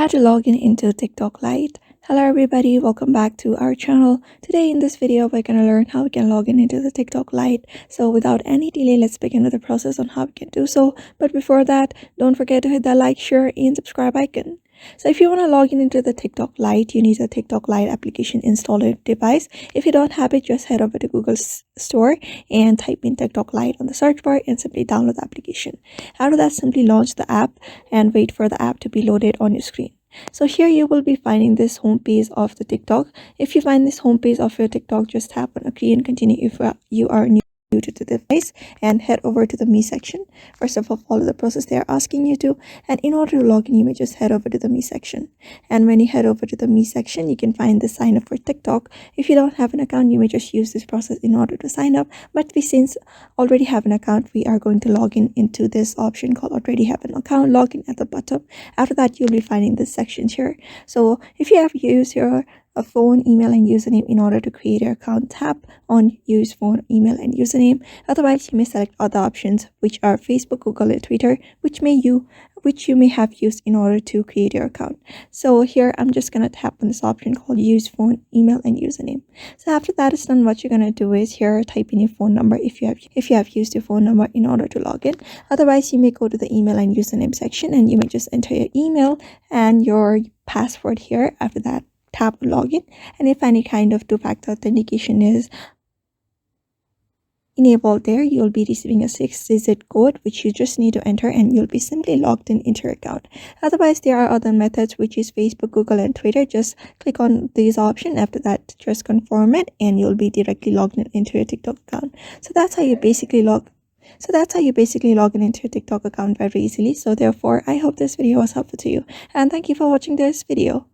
How to log in into TikTok Lite. Hello everybody, welcome back to our channel. Today in this video we're going to learn how we can log in into the TikTok Lite. So without any delay, let's begin with the process on how we can do so. But before that, don't forget to hit that like, share and subscribe icon. So if you want to log in into the TikTok Lite, you need a TikTok Lite application installed on your device. If you don't have it, just head over to Google Store and type in TikTok Lite on the search bar and simply download the application. After that, simply launch the app and wait for the app to be loaded on your screen. So here you will be finding this homepage of the TikTok. If you find this homepage of your TikTok, just tap on agree and continue if you are new to the device and head over to the me section. First of all, follow the process they are asking you to, and in order to log in, you may just head over to the me section. And when you head over to the me section, you can find the sign up for TikTok. If you don't have an account, you may just use this process in order to sign up, but we since already have an account, we are going to log in into this option called already have an account, login at the bottom. After that, you'll be finding this section here. So if you have used your phone, email and username in order to create your account, tap on use phone, email and username. Otherwise, you may select other options, which are Facebook, Google and Twitter, which you may have used in order to create your account. So here I'm just gonna tap on this option called use phone, email and username. So after that is done, what you're gonna do is here type in your phone number if you have used your phone number in order to log in. Otherwise, you may go to the email and username section and you may just enter your email and your password here. After that, tap on login, and if any kind of two-factor authentication is enabled there, you'll be receiving a 6-digit code which you just need to enter and you'll be simply logged in into your account. Otherwise, there are other methods, which is Facebook, Google and Twitter. Just click on these options. After that, just confirm it and you'll be directly logged in into your TikTok account. So that's how you basically log in into your TikTok account very easily. So therefore, I hope this video was helpful to you, and thank you for watching this video.